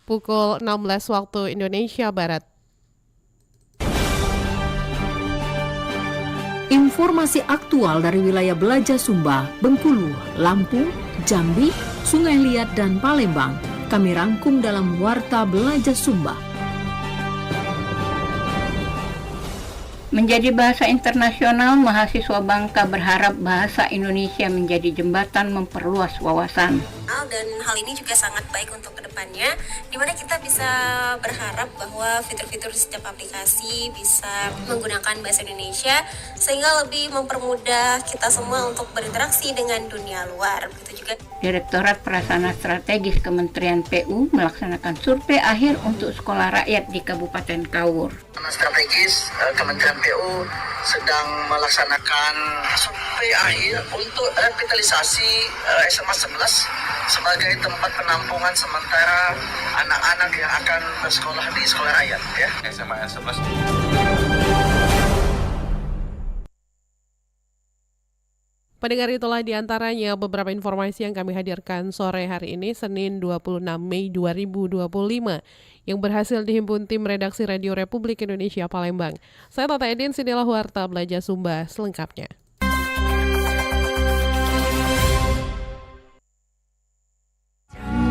pukul 16 waktu Indonesia Barat. Informasi aktual dari wilayah Belaja Sumba, Bengkulu, Lampung, Jambi, Sungai Liat, dan Palembang. Kami rangkum dalam Warta Belaja Sumba. Menjadi bahasa internasional, mahasiswa Bangka berharap bahasa Indonesia menjadi jembatan memperluas wawasan. Dan hal ini juga sangat baik untuk kedepannya, di mana kita bisa berharap bahwa fitur-fitur setiap aplikasi bisa menggunakan bahasa Indonesia, sehingga lebih mempermudah kita semua untuk berinteraksi dengan dunia luar. Begitu juga Direktorat Prasarana Strategis Kementerian PU melaksanakan survei akhir untuk sekolah rakyat di Kabupaten Kaur. Strategis Kementerian PU sedang melaksanakan survei akhir untuk revitalisasi SMA 11 sebagai tempat penampungan sementara anak-anak yang akan bersekolah di sekolah rakyat, ya. SMA 11. Pendengar, itulah diantaranya beberapa informasi yang kami hadirkan sore hari ini, Senin 26 Mei 2025, yang berhasil dihimpun tim redaksi Radio Republik Indonesia Palembang. Saya Tata Edin, sinilah Warta Belaja Sumba selengkapnya.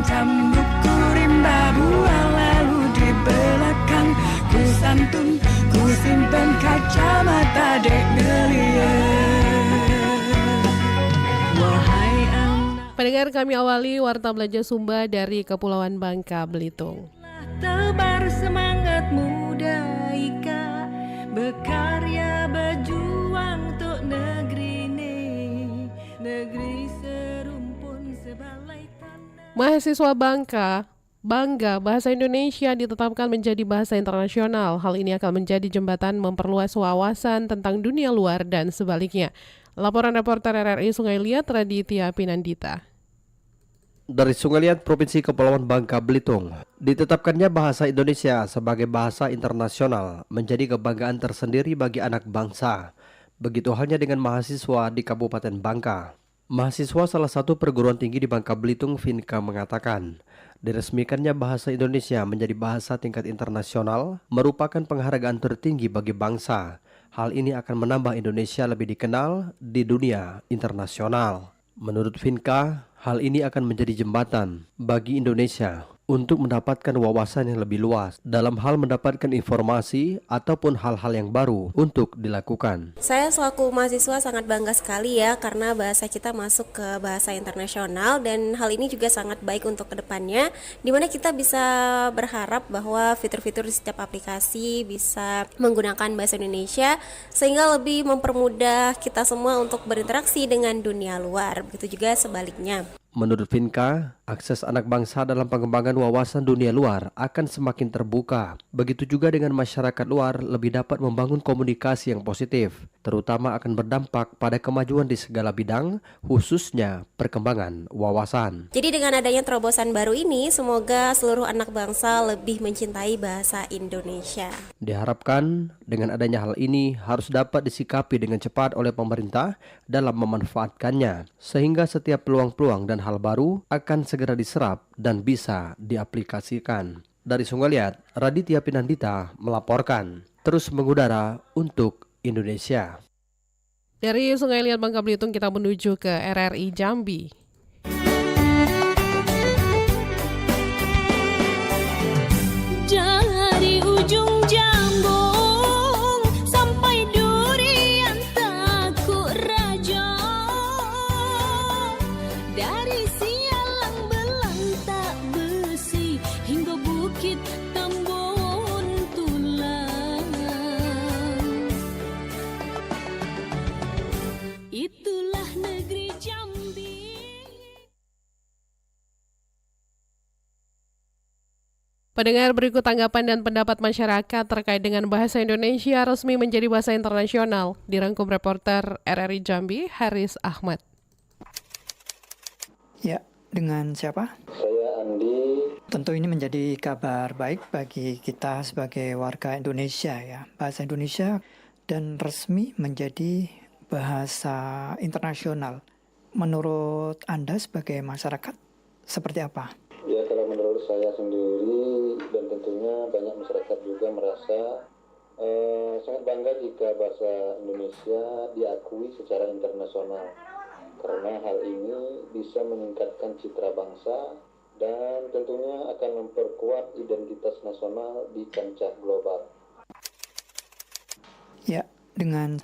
Jam buku rimba buah lalu di belakang, ku santun, ku simpan kacamata dek ngeliat. Pendengar, kami awali Warta Belaja Sumba dari Kepulauan Bangka, Belitung. Tebar semangat muda ika, berkarya berjuang untuk negeri ini, negeri serumpun sebalai tanah. Mahasiswa Bangka bangga bahasa Indonesia ditetapkan menjadi bahasa internasional. Hal ini akan menjadi jembatan memperluas wawasan tentang dunia luar dan sebaliknya. Laporan reporter RRI Sungai Liat, Raditya Pinandita. Dari Sungai Liat, Provinsi Kepulauan Bangka Belitung, ditetapkannya bahasa Indonesia sebagai bahasa internasional menjadi kebanggaan tersendiri bagi anak bangsa. Begitu halnya dengan mahasiswa di Kabupaten Bangka. Mahasiswa salah satu perguruan tinggi di Bangka Belitung, Finka, mengatakan, diresmikannya bahasa Indonesia menjadi bahasa tingkat internasional merupakan penghargaan tertinggi bagi bangsa. Hal ini akan menambah Indonesia lebih dikenal di dunia internasional. Menurut Finka, hal ini akan menjadi jembatan bagi Indonesia untuk mendapatkan wawasan yang lebih luas dalam hal mendapatkan informasi ataupun hal-hal yang baru untuk dilakukan. saya selaku mahasiswa sangat bangga sekali ya, karena bahasa kita masuk ke bahasa internasional, dan hal ini juga sangat baik untuk kedepannya, di mana kita bisa berharap bahwa fitur-fitur di setiap aplikasi bisa menggunakan bahasa Indonesia, sehingga lebih mempermudah kita semua untuk berinteraksi dengan dunia luar. Begitu juga sebaliknya. Menurut Finka, akses anak bangsa dalam pengembangan wawasan dunia luar akan semakin terbuka. Begitu juga dengan masyarakat luar lebih dapat membangun komunikasi yang positif, terutama akan berdampak pada kemajuan di segala bidang, khususnya perkembangan wawasan. Jadi dengan adanya terobosan baru ini, semoga seluruh anak bangsa lebih mencintai bahasa Indonesia. Diharapkan dengan adanya hal ini harus dapat disikapi dengan cepat oleh pemerintah dalam memanfaatkannya, sehingga setiap peluang-peluang dan hal baru akan segera diserap dan bisa diaplikasikan. Dari Sungai Liat, Raditya Pinandita melaporkan. Terus mengudara untuk Indonesia. Dari Sungai Liat, Bangka Belitung, kita menuju ke RRI Jambi. Dari ujung Jambung sampai Durian Takuk Raja, dari Sialang Belantak Besi hingga Bukit Tambun Tulang, itulah negeri Jambi. Pendengar, berikut tanggapan dan pendapat masyarakat terkait dengan bahasa Indonesia resmi menjadi bahasa internasional. Dirangkum reporter RRI Jambi, Haris Ahmad. Ya, dengan siapa? Saya Andi. Tentu ini menjadi kabar baik bagi kita sebagai warga Indonesia ya. Bahasa Indonesia dan resmi menjadi bahasa internasional. Menurut Anda sebagai masyarakat, seperti apa? Ya, kalau menurut saya sendiri dan tentunya banyak masyarakat juga merasa sangat bangga jika bahasa Indonesia diakui secara internasional. Karena hal ini bisa meningkatkan citra bangsa dan tentunya akan memperkuat identitas nasional di kancah global. Ya, dengan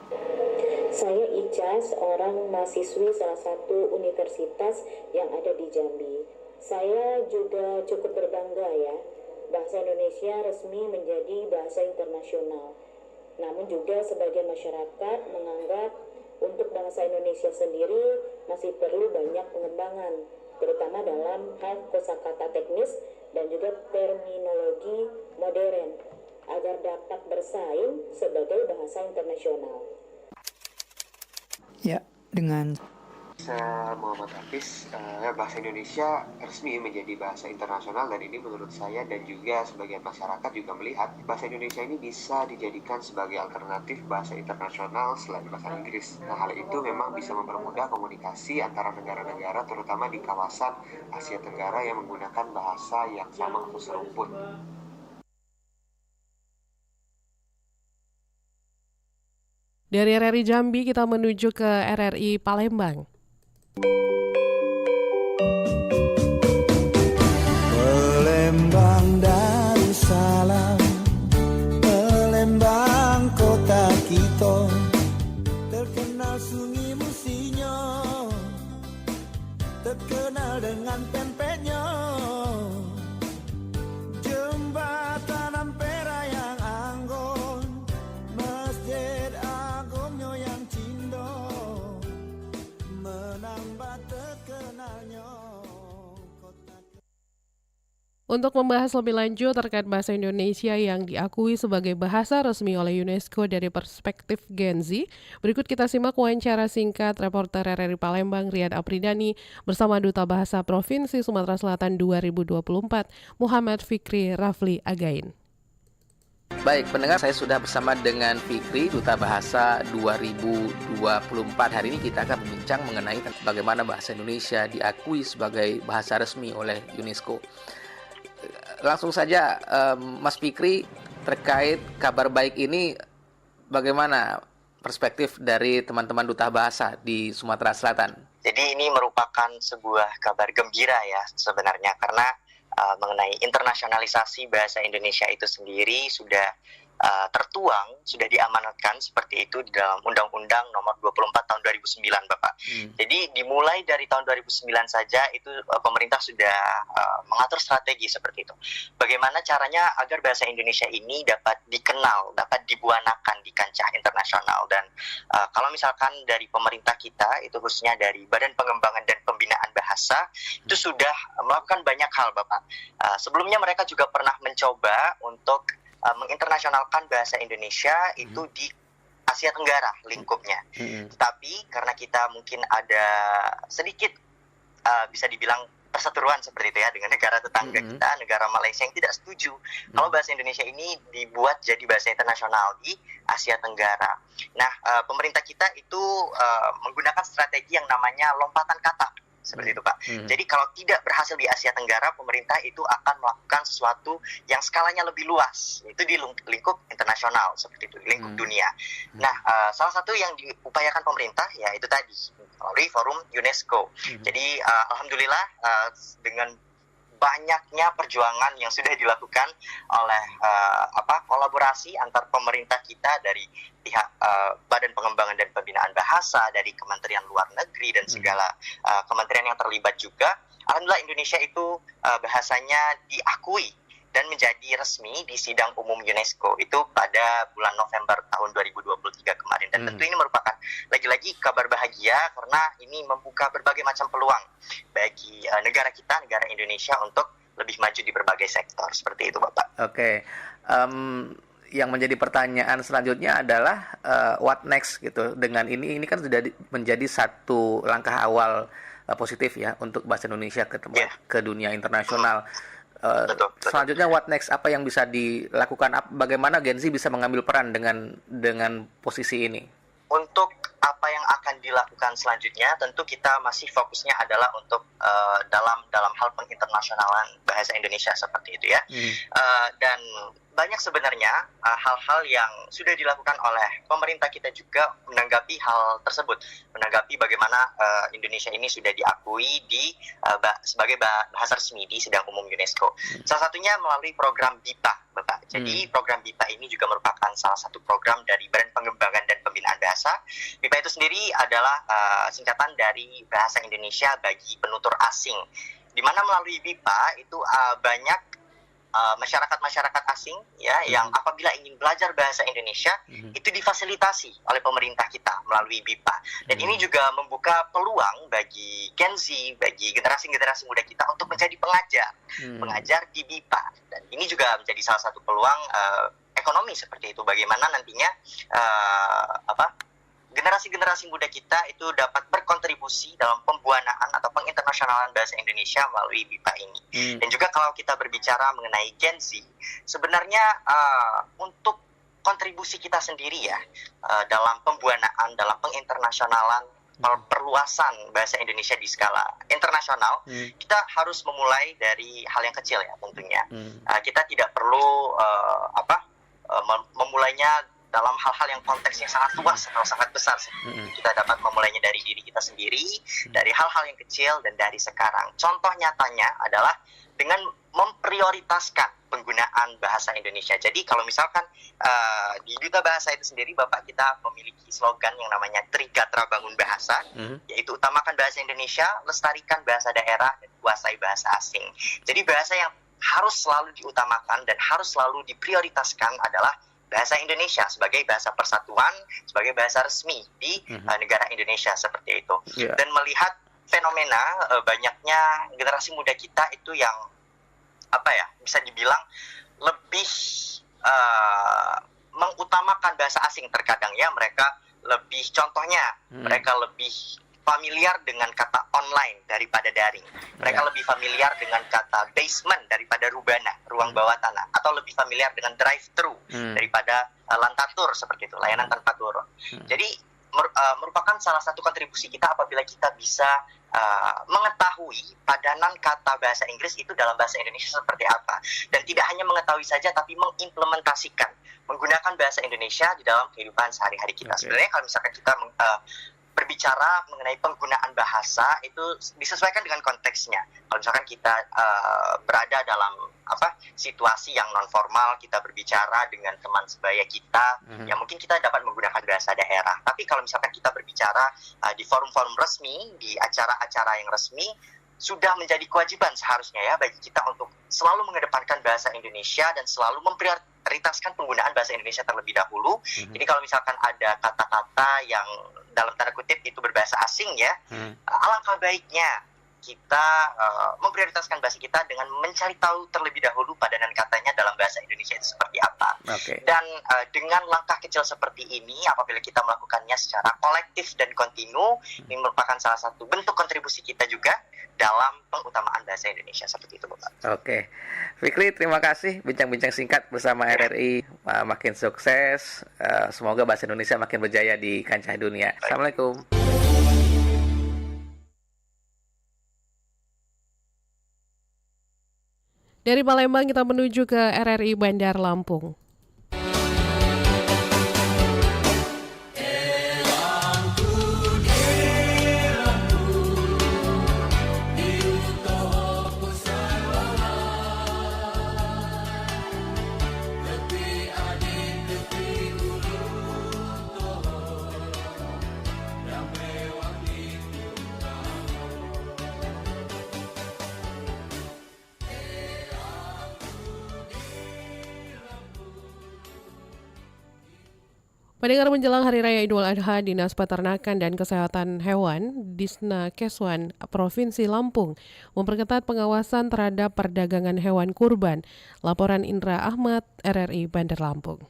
Saya Ica, seorang mahasiswi salah satu universitas yang ada di Jambi. Saya juga cukup berbangga ya, bahasa Indonesia resmi menjadi bahasa internasional. Namun juga sebagian masyarakat menganggap untuk bahasa Indonesia sendiri masih perlu banyak pengembangan, terutama dalam hal kosakata teknis dan juga terminologi modern, agar dapat bersaing sebagai bahasa internasional. ya dengan Saya Muhammad Hafiz, bahasa Indonesia resmi menjadi bahasa internasional dan ini menurut saya dan juga sebagian masyarakat juga melihat bahasa Indonesia ini bisa dijadikan sebagai alternatif bahasa internasional selain bahasa Inggris. Nah, hal itu memang bisa mempermudah komunikasi antara negara-negara terutama di kawasan Asia Tenggara yang menggunakan bahasa yang sama atau serumpun. Dari RRI Jambi kita menuju ke RRI Palembang. Palembang Darussalam, Palembang kota kita, terkenal sungai Musinyo, terkenal dengan pempeknya, jembatan Ampera yang anggun, masjid agungnya yang cindo, menambah terkenalnya. Untuk membahas lebih lanjut terkait bahasa Indonesia yang diakui sebagai bahasa resmi oleh UNESCO dari perspektif Gen Z, berikut kita simak wawancara singkat reporter RRI Palembang Riyad Apridani bersama Duta Bahasa Provinsi Sumatera Selatan 2024, Muhammad Fikri Rafli Again. Baik, pendengar, saya sudah bersama dengan Fikri, Duta Bahasa 2024. Hari ini kita akan berbincang mengenai bagaimana bahasa Indonesia diakui sebagai bahasa resmi oleh UNESCO. Langsung saja, Mas Fikri, terkait kabar baik ini, bagaimana perspektif dari teman-teman Duta Bahasa di Sumatera Selatan? Jadi ini merupakan sebuah kabar gembira ya sebenarnya, karena mengenai internasionalisasi bahasa Indonesia itu sendiri sudah tertuang, sudah diamanatkan seperti itu di dalam Undang-Undang Nomor 24 Tahun 2009, Bapak. Jadi dimulai dari tahun 2009 saja itu pemerintah sudah mengatur strategi seperti itu. Bagaimana caranya agar bahasa Indonesia ini dapat dikenal, dapat dibuanakan di kancah internasional. Dan kalau misalkan dari pemerintah kita, itu khususnya dari Badan Pengembangan dan Pembinaan Bahasa, itu sudah melakukan banyak hal, Bapak. Sebelumnya mereka juga pernah mencoba untuk menginternasionalkan bahasa Indonesia itu di Asia Tenggara lingkupnya. Tetapi karena kita mungkin ada sedikit bisa dibilang perseteruan seperti itu ya dengan negara tetangga kita, negara Malaysia yang tidak setuju kalau bahasa Indonesia ini dibuat jadi bahasa internasional di Asia Tenggara. Nah, pemerintah kita itu menggunakan strategi yang namanya lompatan kata. Seperti itu, Pak. Jadi kalau tidak berhasil di Asia Tenggara, pemerintah itu akan melakukan sesuatu yang skalanya lebih luas, itu di lingkup internasional, seperti itu, lingkup dunia. Nah, salah satu yang diupayakan pemerintah, ya itu tadi, melalui forum UNESCO. Jadi, alhamdulillah, dengan banyaknya perjuangan yang sudah dilakukan oleh kolaborasi antar pemerintah kita dari pihak Badan Pengembangan dan Pembinaan Bahasa, dari Kementerian Luar Negeri dan segala kementerian yang terlibat juga, alhamdulillah Indonesia itu bahasanya diakui dan menjadi resmi di sidang umum UNESCO itu pada bulan November tahun 2023 kemarin. Dan tentu ini merupakan lagi-lagi kabar bahagia karena ini membuka berbagai macam peluang bagi negara kita, negara Indonesia untuk lebih maju di berbagai sektor. Seperti itu, Bapak. Oke. Yang menjadi pertanyaan selanjutnya adalah what next gitu. Dengan ini kan sudah menjadi satu langkah awal positif ya untuk bahasa Indonesia ke dunia internasional. Betul. Selanjutnya what next, apa yang bisa dilakukan, bagaimana Gen Z bisa mengambil peran dengan posisi ini? Untuk apa yang akan dilakukan selanjutnya, tentu kita masih fokusnya adalah untuk dalam hal penginternasionalan bahasa Indonesia seperti itu ya. Dan banyak sebenarnya hal-hal yang sudah dilakukan oleh pemerintah kita juga menanggapi hal tersebut, menanggapi bagaimana Indonesia ini sudah diakui sebagai bahasa resmi di Sidang Umum UNESCO. Salah satunya melalui program BIPA, Bapak. Jadi program BIPA ini juga merupakan salah satu program dari Badan Pengembangan dan Pembinaan Bahasa. BIPA itu sendiri adalah singkatan dari Bahasa Indonesia bagi Penutur Asing, di mana melalui BIPA itu banyak masyarakat asing ya yang apabila ingin belajar bahasa Indonesia itu difasilitasi oleh pemerintah kita melalui BIPA, dan ini juga membuka peluang bagi Gen Z, bagi generasi muda kita untuk menjadi pengajar di BIPA, dan ini juga menjadi salah satu peluang ekonomi seperti itu, bagaimana nantinya generasi muda kita itu dapat berkontribusi dalam pembuanaan atau penginternasionalan bahasa Indonesia melalui BIPA ini. Dan juga kalau kita berbicara mengenai Gen Z, sebenarnya untuk kontribusi kita sendiri ya dalam pembuanaan, dalam penginternasionalan, perluasan bahasa Indonesia di skala internasional, kita harus memulai dari hal yang kecil ya tentunya. Kita tidak perlu memulainya dalam hal-hal yang konteksnya sangat luas atau sangat besar. Kita dapat memulainya dari diri kita sendiri, dari hal-hal yang kecil dan dari sekarang. Contoh nyatanya adalah dengan memprioritaskan penggunaan bahasa Indonesia. Jadi kalau misalkan di Duta Bahasa itu sendiri, Bapak, kita memiliki slogan yang namanya Trigatra Bangun Bahasa, yaitu utamakan bahasa Indonesia, lestarikan bahasa daerah, dan kuasai bahasa asing. Jadi bahasa yang harus selalu diutamakan dan harus selalu diprioritaskan adalah bahasa Indonesia sebagai bahasa persatuan, sebagai bahasa resmi di negara Indonesia seperti itu. Dan melihat fenomena banyaknya generasi muda kita itu yang bisa dibilang lebih mengutamakan bahasa asing terkadang ya, mereka lebih mereka lebih familiar dengan kata online daripada daring. Mereka lebih familiar dengan kata basement daripada rubana, ruang bawah tanah, atau lebih familiar dengan drive-thru daripada lantatur seperti itu, layanan tanpa turun. Jadi merupakan salah satu kontribusi kita apabila kita bisa mengetahui padanan kata bahasa Inggris itu dalam bahasa Indonesia seperti apa, dan tidak hanya mengetahui saja tapi mengimplementasikan, menggunakan bahasa Indonesia di dalam kehidupan sehari-hari kita. Sebenarnya kalau misalkan kita berbicara mengenai penggunaan bahasa itu disesuaikan dengan konteksnya. Kalau misalkan kita berada dalam situasi yang non formal, kita berbicara dengan teman sebaya kita, ya mungkin kita dapat menggunakan bahasa daerah. Tapi kalau misalkan kita berbicara di forum-forum resmi, di acara-acara yang resmi, sudah menjadi kewajiban seharusnya ya bagi kita untuk selalu mengedepankan bahasa Indonesia dan selalu memprioritaskan penggunaan bahasa Indonesia terlebih dahulu. Jadi kalau misalkan ada kata-kata yang dalam tanda kutip itu berbahasa asing ya, alangkah baiknya kita memprioritaskan bahasa kita dengan mencari tahu terlebih dahulu padanan katanya dalam bahasa Indonesia itu seperti apa. Dan dengan langkah kecil seperti ini, apabila kita melakukannya secara kolektif dan kontinu, ini merupakan salah satu bentuk kontribusi kita juga dalam pengutamaan bahasa Indonesia seperti itu, Bapak. Fikri, terima kasih bincang-bincang singkat bersama RRI. Makin sukses, semoga bahasa Indonesia makin berjaya di kancah dunia. Assalamualaikum. Dari Palembang kita menuju ke RRI Bandar Lampung. Pendengar, menjelang Hari Raya Idul Adha, Dinas Peternakan dan Kesehatan Hewan Disnakeswan Provinsi Lampung memperketat pengawasan terhadap perdagangan hewan kurban. Laporan Indra Ahmad, RRI Bandar Lampung.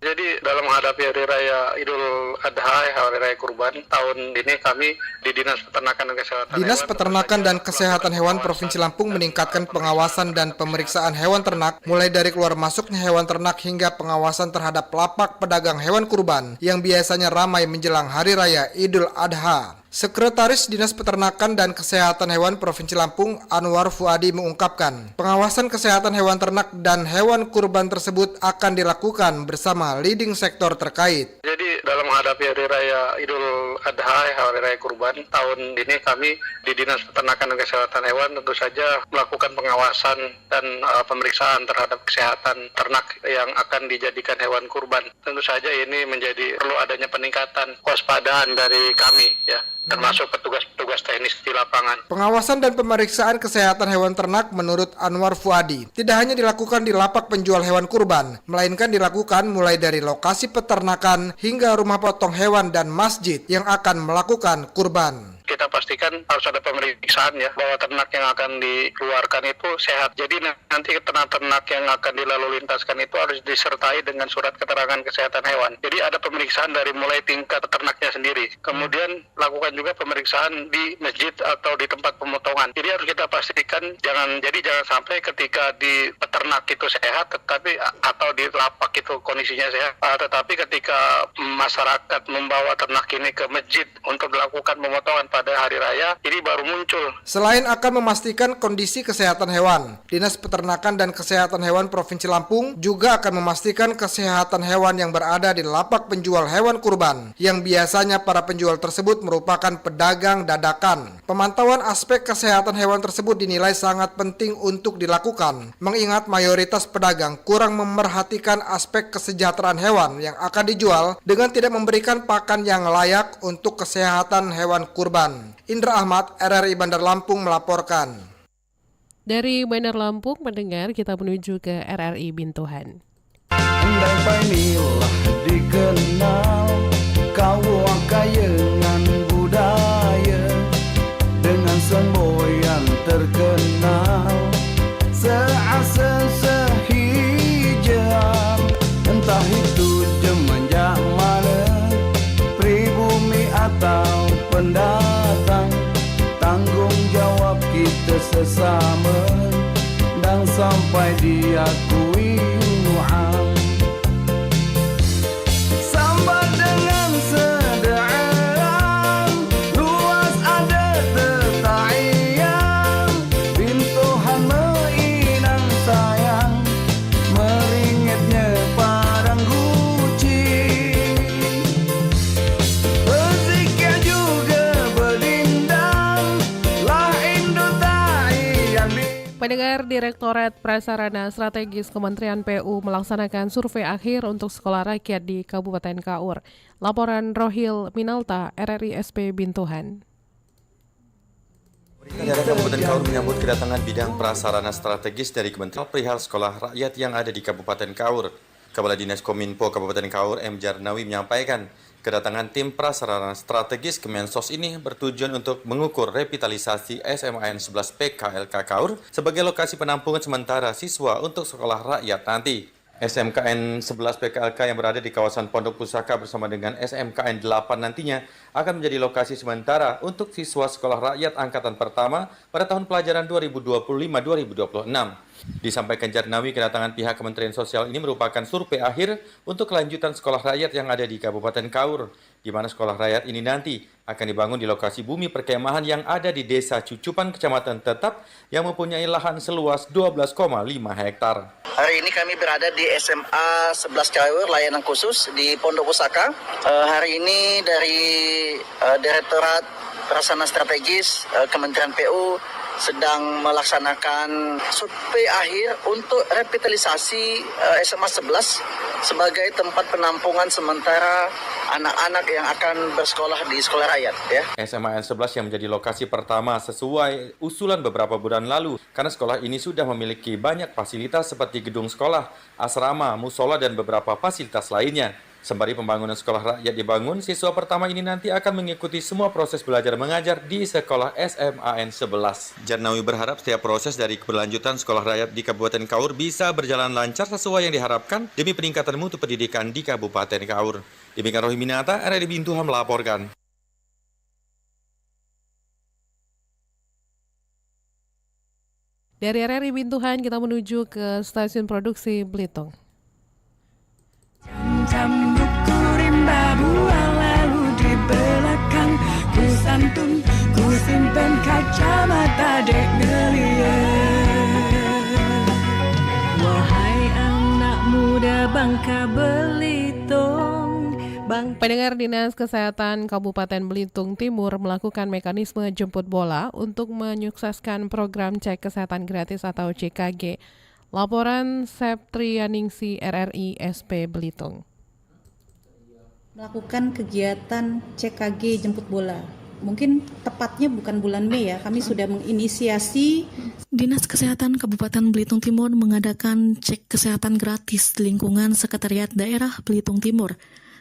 Jadi dalam menghadapi Hari Raya Idul Adha, Hari Raya Kurban, tahun ini kami di Dinas Peternakan dan Kesehatan Dinas Peternakan dan Kesehatan Hewan Provinsi Lampung meningkatkan pengawasan dan pemeriksaan hewan ternak, mulai dari keluar masuknya hewan ternak hingga pengawasan terhadap lapak pedagang hewan kurban yang biasanya ramai menjelang Hari Raya Idul Adha. Sekretaris Dinas Peternakan dan Kesehatan Hewan Provinsi Lampung, Anwar Fuadi, mengungkapkan, pengawasan kesehatan hewan ternak dan hewan kurban tersebut akan dilakukan bersama leading sektor terkait. Jadi dalam menghadapi Hari Raya Idul Adha, Hari Raya Kurban, tahun ini kami di Dinas Peternakan dan Kesehatan Hewan tentu saja melakukan pengawasan dan pemeriksaan terhadap kesehatan ternak yang akan dijadikan hewan kurban. Tentu saja ini perlu adanya peningkatan kewaspadaan dari kami, ya, termasuk petugas-petugas teknis di lapangan. Pengawasan dan pemeriksaan kesehatan hewan ternak menurut Anwar Fuadi tidak hanya dilakukan di lapak penjual hewan kurban, melainkan dilakukan mulai dari lokasi peternakan hingga rumah potong hewan dan masjid yang akan melakukan kurban. Kita pastikan harus ada pemeriksaan, ya, bahwa ternak yang akan dikeluarkan itu sehat. Jadi nanti ternak yang akan dilalu lintaskan itu harus disertai dengan surat keterangan kesehatan hewan. Jadi ada pemeriksaan dari mulai tingkat ternaknya sendiri. Kemudian lakukan juga pemeriksaan di masjid atau di tempat pemotongan. Jadi harus kita pastikan jangan sampai ketika di peternak itu sehat, tetapi atau di lapak itu kondisinya sehat, tetapi ketika masyarakat membawa ternak ini ke masjid untuk dilakukan pemotongan pada hari raya, ini baru muncul. Selain akan memastikan kondisi kesehatan hewan, Dinas Peternakan dan Kesehatan Hewan Provinsi Lampung juga akan memastikan kesehatan hewan yang berada di lapak penjual hewan kurban, yang biasanya para penjual tersebut merupakan pedagang dadakan. Pemantauan aspek kesehatan hewan tersebut dinilai sangat penting untuk dilakukan, mengingat mayoritas pedagang kurang memerhatikan aspek kesejahteraan hewan yang akan dijual dengan tidak memberikan pakan yang layak untuk kesehatan hewan kurban. Indra Ahmad, RRI Bandar Lampung melaporkan. Dari Bandar Lampung, mendengar kita menuju ke RRI Bintuhan. Andai painilah dikenal kau kayangan budaya dengan semboyan terkenal seasa sehijau, entah itu jemenjak mana pribumi atau pendatang, tanggung jawab kita sesama dan sampai diakui Tuhan. Sambat dengan sedaan, luas ada tetayang, Bintuhan mainan sayang, meringitnya parang guci. Berzikir juga berlindang, lah Indo tayan. Pendengar, Direktorat Prasarana Strategis Kementerian PU melaksanakan survei akhir untuk sekolah rakyat di Kabupaten Kaur. Laporan Rohil Minalta, RRI SP Bintuhan. Daerah Kabupaten Kaur menyambut kedatangan bidang prasarana strategis dari Kementerian perihal sekolah rakyat yang ada di Kabupaten Kaur. Kepala Dinas Kominfo Kabupaten Kaur, M. Jarnawi, menyampaikan kedatangan tim prasarana strategis Kemensos ini bertujuan untuk mengukur revitalisasi SMAN 11 PKLK Kaur sebagai lokasi penampungan sementara siswa untuk sekolah rakyat nanti. SMKN 11 PKLK yang berada di kawasan Pondok Pusaka bersama dengan SMKN 8 nantinya akan menjadi lokasi sementara untuk siswa sekolah rakyat angkatan pertama pada tahun pelajaran 2025-2026. Disampaikan Jarnawi, kedatangan pihak Kementerian Sosial ini merupakan survei akhir untuk kelanjutan sekolah rakyat yang ada di Kabupaten Kaur, di mana sekolah rakyat ini nanti akan dibangun di lokasi bumi perkemahan yang ada di Desa Cucupan, Kecamatan Tetap, yang mempunyai lahan seluas 12,5 hektar. Hari ini kami berada di SMA 11 Kaur, layanan khusus di Pondok Pusaka. Hari ini dari Direktorat Prasarana Strategis Kementerian PU sedang melaksanakan survei akhir untuk revitalisasi SMA 11 sebagai tempat penampungan sementara anak-anak yang akan bersekolah di sekolah rakyat, ya. SMAN 11 yang menjadi lokasi pertama sesuai usulan beberapa bulan lalu, karena sekolah ini sudah memiliki banyak fasilitas seperti gedung sekolah, asrama, musola, dan beberapa fasilitas lainnya. Sembari pembangunan sekolah rakyat dibangun, siswa pertama ini nanti akan mengikuti semua proses belajar mengajar di sekolah SMAN 11. Jarnawi berharap setiap proses dari keberlanjutan sekolah rakyat di Kabupaten Kaur bisa berjalan lancar sesuai yang diharapkan demi peningkatan mutu pendidikan di Kabupaten Kaur. Demikian Rohiminata, RRI Bintuhan melaporkan. Dari RRI Bintuhan kita menuju ke stasiun produksi Belitung. Cambuk rimba buang lalu di belakang, ku santun, ku simpen kacamata dek ngeliat. Wahai anak muda Bangka Belitung, Pendengar, Dinas Kesehatan Kabupaten Belitung Timur melakukan mekanisme jemput bola untuk menyukseskan program cek kesehatan gratis atau CKG. Laporan Septrianingsi RRI SP Belitung. Melakukan kegiatan CKG jemput bola. Mungkin tepatnya bukan bulan Mei ya, kami sudah menginisiasi. Dinas Kesehatan Kabupaten Belitung Timur mengadakan cek kesehatan gratis di lingkungan Sekretariat Daerah Belitung Timur.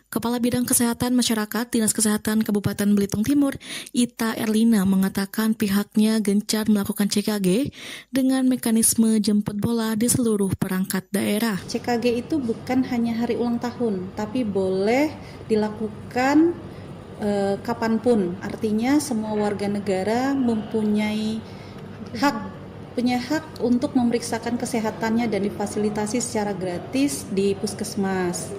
Kepala Bidang Kesehatan Masyarakat Dinas Kesehatan Kabupaten Belitung Timur, Ita Erlina, mengatakan pihaknya gencar melakukan CKG dengan mekanisme jemput bola di seluruh perangkat daerah. CKG itu bukan hanya hari ulang tahun, tapi boleh dilakukan kapanpun. Artinya semua warga negara mempunyai hak untuk memeriksakan kesehatannya dan difasilitasi secara gratis di puskesmas.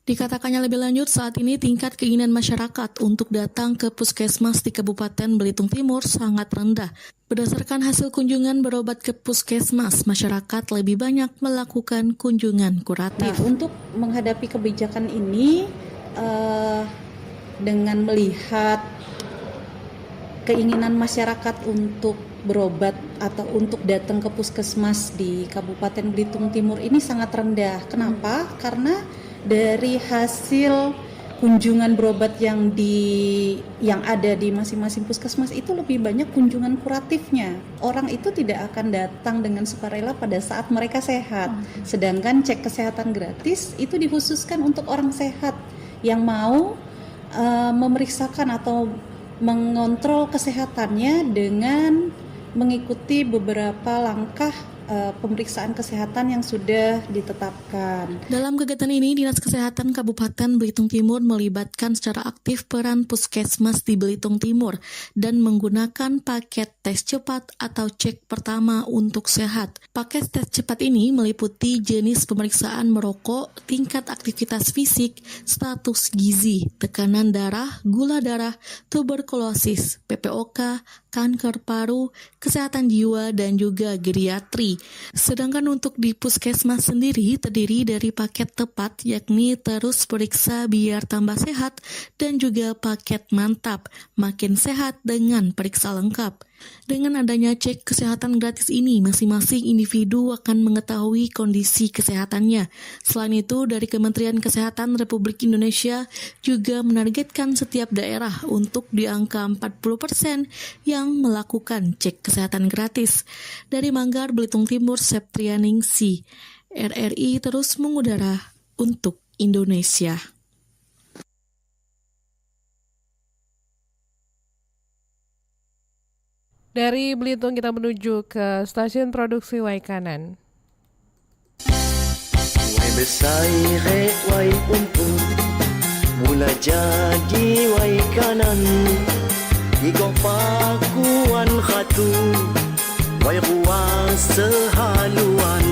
Dikatakannya lebih lanjut, saat ini tingkat keinginan masyarakat untuk datang ke puskesmas di Kabupaten Belitung Timur sangat rendah. Berdasarkan hasil kunjungan berobat ke puskesmas, masyarakat lebih banyak melakukan kunjungan kuratif. Nah, untuk menghadapi kebijakan ini, dengan melihat keinginan masyarakat untuk berobat atau untuk datang ke puskesmas di Kabupaten Belitung Timur ini sangat rendah. Kenapa? Karena dari hasil kunjungan berobat yang ada di masing-masing puskesmas itu lebih banyak kunjungan kuratifnya. Orang itu tidak akan datang dengan sukarela pada saat mereka sehat. Sedangkan cek kesehatan gratis itu dikhususkan untuk orang sehat yang mau memeriksakan atau mengontrol kesehatannya dengan mengikuti beberapa langkah pemeriksaan kesehatan yang sudah ditetapkan. Dalam kegiatan ini, Dinas Kesehatan Kabupaten Belitung Timur melibatkan secara aktif peran puskesmas di Belitung Timur dan menggunakan paket tes cepat atau cek pertama untuk sehat. Paket tes cepat ini meliputi jenis pemeriksaan merokok, tingkat aktivitas fisik, status gizi, tekanan darah, gula darah, tuberkulosis, PPOK, kanker paru, kesehatan jiwa, dan juga geriatri. Sedangkan untuk di puskesmas sendiri terdiri dari paket tepat, yakni terus periksa biar tambah sehat, dan juga paket mantap, makin sehat dengan periksa lengkap. Dengan adanya cek kesehatan gratis ini, masing-masing individu akan mengetahui kondisi kesehatannya. Selain itu, dari Kementerian Kesehatan Republik Indonesia juga menargetkan setiap daerah untuk di angka 40% yang melakukan cek kesehatan gratis. Dari Manggar, Belitung Timur, Septrianingsi, RRI terus mengudara untuk Indonesia. Dari Belitung kita menuju ke stasiun produksi Waikanan. Wai besaire wai umpun, mula jadi Waikanan, igong pakuan khatu, wai ruang sehaluan.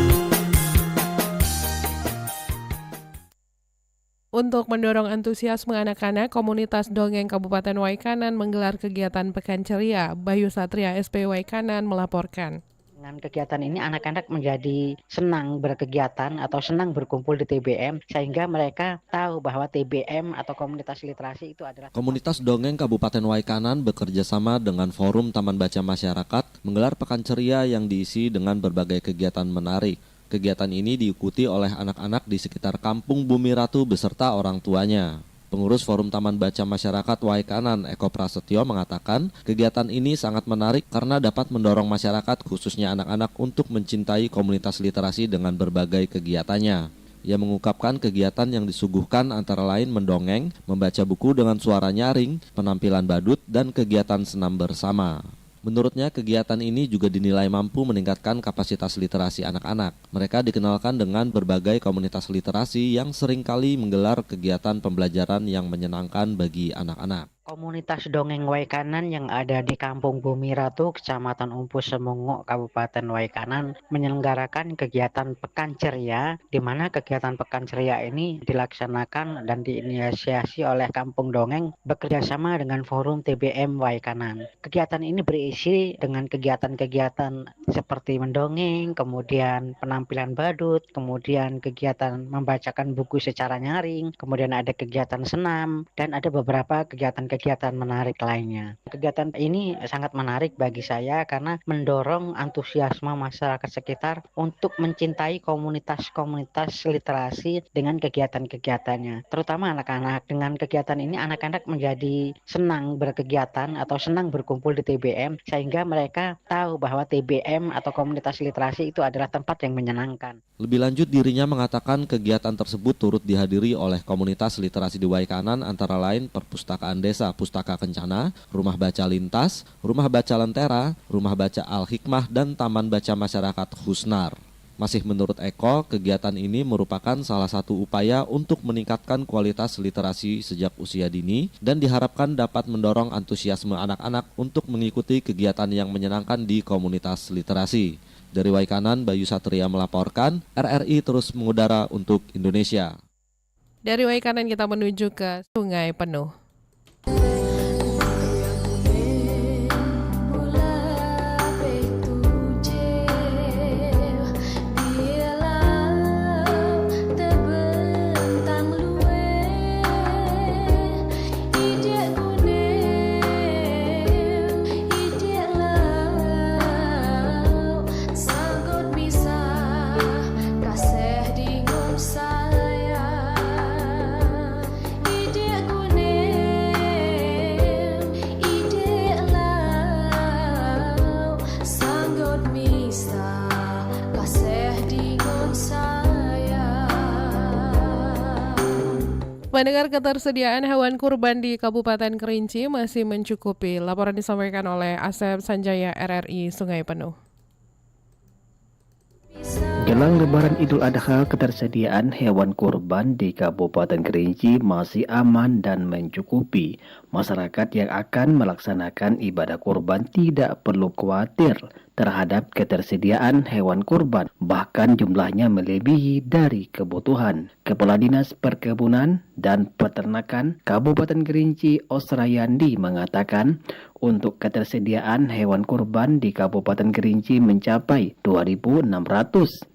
Untuk mendorong antusiasme anak-anak, komunitas dongeng Kabupaten Waikanan menggelar kegiatan Pekan Ceria. Bayu Satria SP Waikanan melaporkan. Dengan kegiatan ini anak-anak menjadi senang berkegiatan atau senang berkumpul di TBM sehingga mereka tahu bahwa TBM atau komunitas literasi itu adalah Komunitas Dongeng Kabupaten Waikanan bekerja sama dengan Forum Taman Baca Masyarakat menggelar Pekan Ceria yang diisi dengan berbagai kegiatan menarik. Kegiatan ini diikuti oleh anak-anak di sekitar Kampung Bumi Ratu beserta orang tuanya. Pengurus Forum Taman Baca Masyarakat Waikanan, Eko Prasetyo, mengatakan kegiatan ini sangat menarik karena dapat mendorong masyarakat, khususnya anak-anak, untuk mencintai komunitas literasi dengan berbagai kegiatannya. Ia mengungkapkan kegiatan yang disuguhkan antara lain mendongeng, membaca buku dengan suara nyaring, penampilan badut, dan kegiatan senam bersama. Menurutnya, kegiatan ini juga dinilai mampu meningkatkan kapasitas literasi anak-anak. Mereka dikenalkan dengan berbagai komunitas literasi yang seringkali menggelar kegiatan pembelajaran yang menyenangkan bagi anak-anak. Komunitas Dongeng Waikanan yang ada di Kampung Bumi Ratu, Kecamatan Umpu Semungu, Kabupaten Waikanan menyelenggarakan kegiatan Pekan Ceria, di mana kegiatan Pekan Ceria ini dilaksanakan dan diinisiasi oleh Kampung Dongeng bekerjasama dengan Forum TBM Waikanan. Kegiatan ini berisi dengan kegiatan-kegiatan seperti mendongeng, kemudian penampilan badut, kemudian kegiatan membacakan buku secara nyaring, kemudian ada kegiatan senam, dan ada beberapa kegiatan menarik lainnya. Kegiatan ini sangat menarik bagi saya karena mendorong antusiasme masyarakat sekitar untuk mencintai komunitas-komunitas literasi dengan kegiatan-kegiatannya. Terutama anak-anak. Dengan kegiatan ini anak-anak menjadi senang berkegiatan atau senang berkumpul di TBM sehingga mereka tahu bahwa TBM atau komunitas literasi itu adalah tempat yang menyenangkan. Lebih lanjut, dirinya mengatakan kegiatan tersebut turut dihadiri oleh komunitas literasi di Waikanan antara lain Perpustakaan Desa Pustaka Kencana, Rumah Baca Lintas, Rumah Baca Lentera, Rumah Baca Al-Hikmah, dan Taman Baca Masyarakat Husnar. Masih menurut Eko, kegiatan ini merupakan salah satu upaya untuk meningkatkan kualitas literasi sejak usia dini dan diharapkan dapat mendorong antusiasme anak-anak untuk mengikuti kegiatan yang menyenangkan di komunitas literasi. Dari Waikanan, Bayu Satria melaporkan, RRI terus mengudara untuk Indonesia. Dari Waikanan kita menuju ke Sungai Penuh. Pendengar, ketersediaan hewan kurban di Kabupaten Kerinci masih mencukupi. Laporan disampaikan oleh Asep Sanjaya, RRI Sungai Penuh. Jelang Lebaran Idul Adha, ketersediaan hewan kurban di Kabupaten Kerinci masih aman dan mencukupi. Masyarakat yang akan melaksanakan ibadah kurban tidak perlu khawatir terhadap ketersediaan hewan kurban, bahkan jumlahnya melebihi dari kebutuhan. Kepala Dinas Perkebunan dan Peternakan Kabupaten Kerinci, Osrayandi, mengatakan untuk ketersediaan hewan kurban di Kabupaten Kerinci mencapai 2.628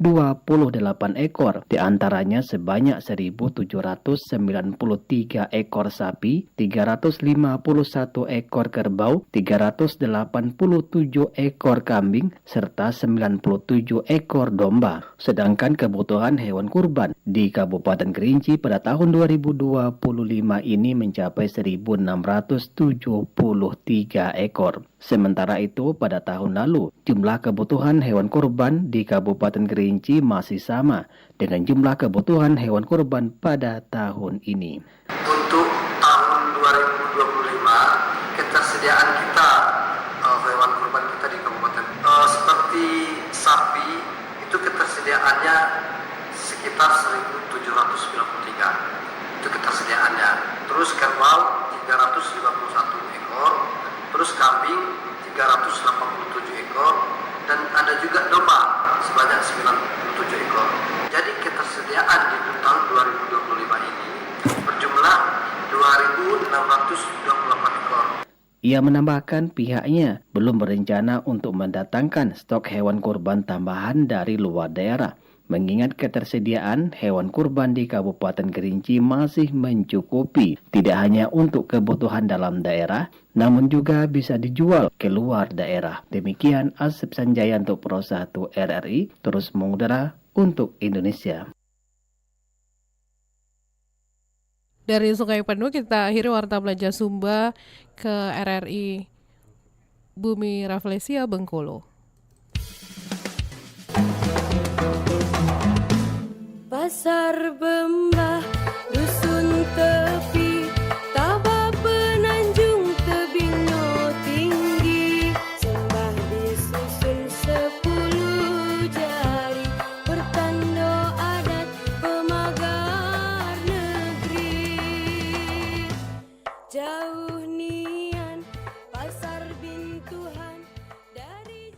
ekor, di antaranya sebanyak 1.793 ekor sapi, 351 ekor kerbau, 387 ekor kambing, serta 97 ekor domba. Sedangkan kebutuhan hewan kurban di Kabupaten Kerinci pada tahun 2025 ini mencapai 1.673 ekor. Sementara itu, pada tahun lalu, jumlah kebutuhan hewan kurban di Kabupaten Kerinci masih sama dengan jumlah kebutuhan hewan kurban pada tahun ini. Untuk tahun 2025, ketersediaan kita hewan kurban kita di Kabupaten seperti sapi itu ketersediaannya sekitar 1.793. Itu ketersediaannya. Terus kerbau 351 ekor, terus kambing 387 ekor, dan ada juga domba sebanyak 97 ekor. Jadi ketersediaan di tahun 2025 ini berjumlah 2.628 ekor. Ia menambahkan pihaknya belum berencana untuk mendatangkan stok hewan kurban tambahan dari luar daerah, mengingat ketersediaan hewan kurban di Kabupaten Kerinci masih mencukupi, tidak hanya untuk kebutuhan dalam daerah, namun juga bisa dijual ke luar daerah. Demikian Asep Sanjaya untuk Pro 1 RRI, terus mengudara untuk Indonesia. Dari Sungai Penuh kita akhiri Warta Belanja Sumba ke RRI Bumi Rafflesia, Bengkulu. Pasar Bembah, dusun tepi, Tabah Penanjung, tebing no tinggi, sembah disusun 10 jari, pertanda adat pemagar negeri. Jauh nian pasar bintuhan dari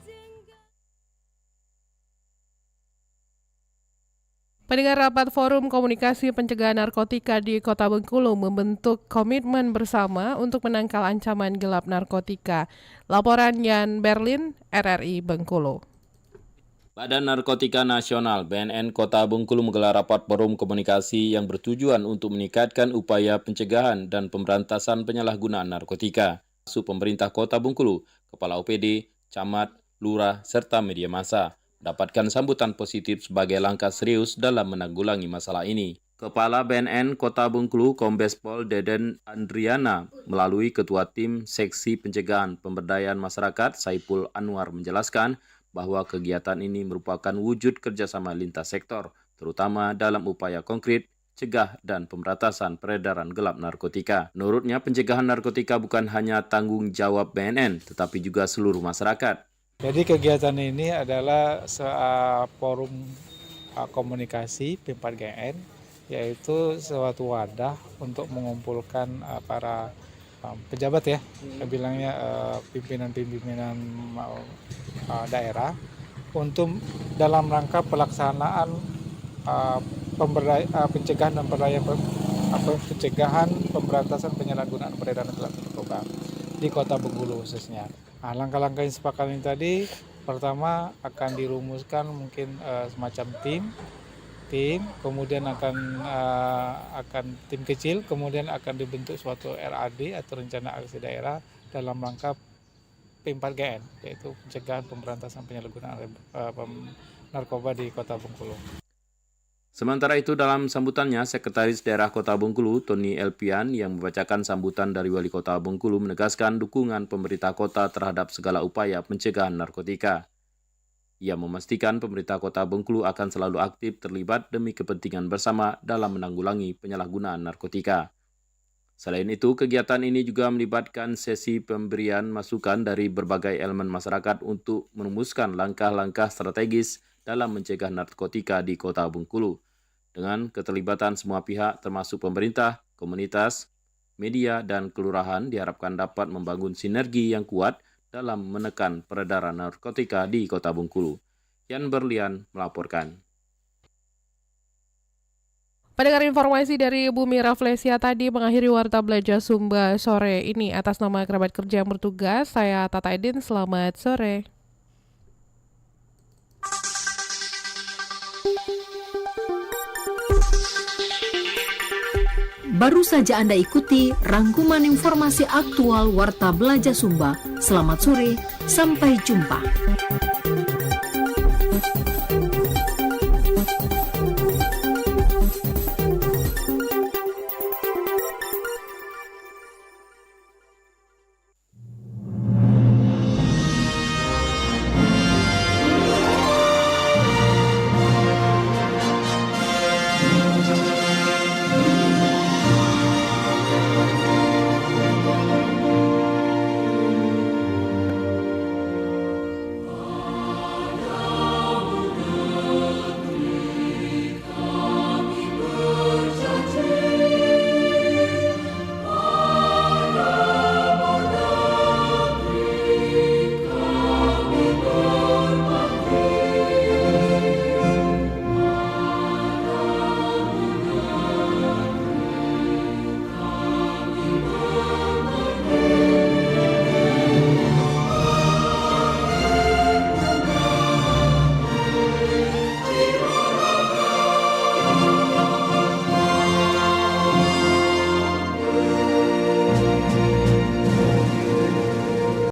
Pendengar, rapat Forum Komunikasi Pencegahan Narkotika di Kota Bengkulu membentuk komitmen bersama untuk menangkal ancaman gelap narkotika. Laporan Yan Berlin, RRI Bengkulu. Badan Narkotika Nasional (BNN) Kota Bengkulu menggelar rapat forum komunikasi yang bertujuan untuk meningkatkan upaya pencegahan dan pemberantasan penyalahgunaan narkotika. Masuk pemerintah Kota Bengkulu, Kepala OPD, Camat, Lurah, serta media massa mendapatkan sambutan positif sebagai langkah serius dalam menanggulangi masalah ini. Kepala BNN Kota Bengkulu, Kombes Pol Deden Andriana, melalui Ketua Tim Seksi Pencegahan Pemberdayaan Masyarakat Saiful Anwar menjelaskan bahwa kegiatan ini merupakan wujud kerjasama lintas sektor, terutama dalam upaya konkret, cegah dan pemberantasan peredaran gelap narkotika. Menurutnya, pencegahan narkotika bukan hanya tanggung jawab BNN, tetapi juga seluruh masyarakat. Jadi kegiatan ini adalah forum komunikasi P4GN, yaitu suatu wadah untuk mengumpulkan para pejabat ya, bilangnya pimpinan-pimpinan daerah untuk dalam rangka pelaksanaan pencegahan dan pencegahan pemberantasan penyalahgunaan peredaran gelap narkoba di Kota Bengkulu khususnya. Nah, langkah-langkah yang sepakati tadi, pertama akan dirumuskan mungkin semacam tim, kemudian akan tim kecil, kemudian akan dibentuk suatu RAD atau rencana aksi daerah dalam rangka P4GN, yaitu pencegahan pemberantasan penyalahgunaan narkoba di Kota Bengkulu. Sementara itu, dalam sambutannya, Sekretaris Daerah Kota Bengkulu, Tony Elpian, yang membacakan sambutan dari Wali Kota Bengkulu, menegaskan dukungan pemerintah kota terhadap segala upaya pencegahan narkotika. Ia memastikan pemerintah Kota Bengkulu akan selalu aktif terlibat demi kepentingan bersama dalam menanggulangi penyalahgunaan narkotika. Selain itu, kegiatan ini juga melibatkan sesi pemberian masukan dari berbagai elemen masyarakat untuk merumuskan langkah-langkah strategis dalam mencegah narkotika di Kota Bengkulu. Dengan keterlibatan semua pihak termasuk pemerintah, komunitas, media, dan kelurahan diharapkan dapat membangun sinergi yang kuat dalam menekan peredaran narkotika di Kota Bengkulu. Yan Berlian melaporkan. Pendengar, informasi dari Bumi Raflesia tadi mengakhiri Warta Belajar Sumba sore ini. Atas nama kerabat kerja yang bertugas, saya Tata Edin, selamat sore. Baru saja Anda ikuti rangkuman informasi aktual Warta Belajar Sumba. Selamat sore, sampai jumpa.